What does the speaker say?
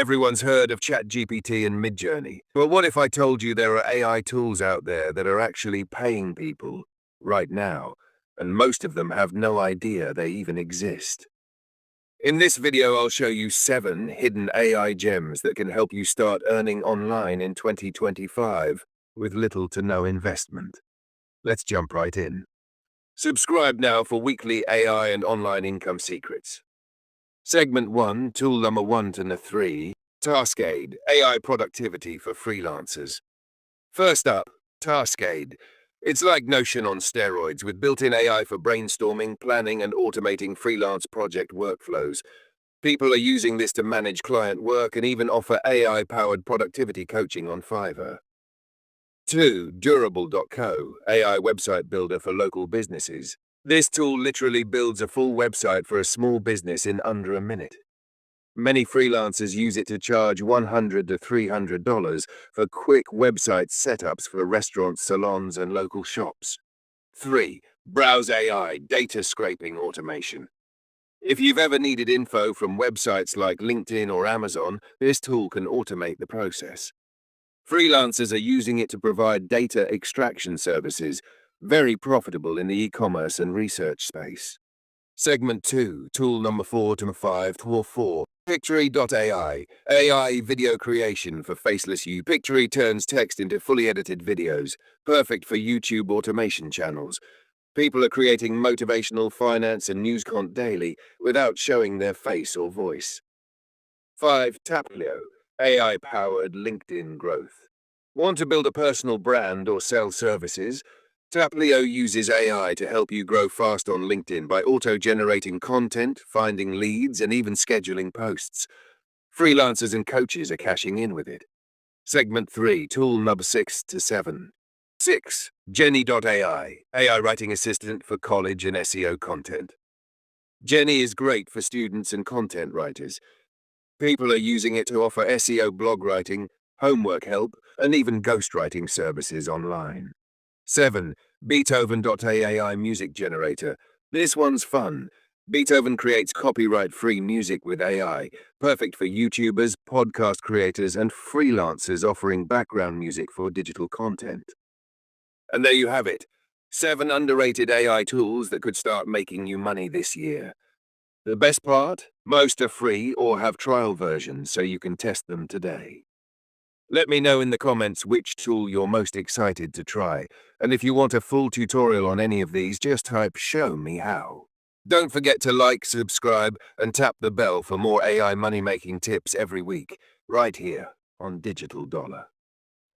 Everyone's heard of ChatGPT and Midjourney. But what if I told you there are AI tools out there that are actually paying people right now, and most of them have no idea they even exist? In this video, I'll show you 7 hidden AI gems that can help you start earning online in 2025 with little to no investment. Let's jump right in. Subscribe now for weekly AI and online income secrets. Segment 1, tool number 1 to 3, TaskAid, AI productivity for freelancers. First up, TaskAid. It's like Notion on steroids with built-in AI for brainstorming, planning, and automating freelance project workflows. People are using this to manage client work and even offer AI-powered productivity coaching on Fiverr. 2. Durable.co, AI website builder for local businesses. This tool literally builds a full website for a small business in under a minute. Many freelancers use it to charge $100 to $300 for quick website setups for restaurants, salons, and local shops. 3. Browse AI, data scraping automation. If you've ever needed info from websites like LinkedIn or Amazon, this tool can automate the process. Freelancers are using it to provide data extraction services, very profitable in the e-commerce and research space. Segment 2, tool number 4 to 5 to 4, Pictory.ai, AI video creation for Faceless You. Pictory turns text into fully edited videos, perfect for YouTube automation channels. People are creating motivational, finance, and news content daily without showing their face or voice. 5. Taplio, AI-powered LinkedIn growth. Want to build a personal brand or sell services? Taplio uses AI to help you grow fast on LinkedIn by auto-generating content, finding leads, and even scheduling posts. Freelancers and coaches are cashing in with it. Segment 3, tool number 6 to 7. 6. Jenny.ai, AI writing assistant for college and SEO content. Jenny is great for students and content writers. People are using it to offer SEO blog writing, homework help, and even ghostwriting services online. 7. Beethoven.ai music generator. This one's fun. Beethoven creates copyright-free music with AI, perfect for YouTubers, podcast creators, and freelancers offering background music for digital content. And there you have it. 7 underrated AI tools that could start making you money this year. The best part? Most are free or have trial versions so you can test them today. Let me know in the comments which tool you're most excited to try, and if you want a full tutorial on any of these, just type "show me how." Don't forget to like, subscribe, and tap the bell for more AI money-making tips every week, right here on Digital Dollar.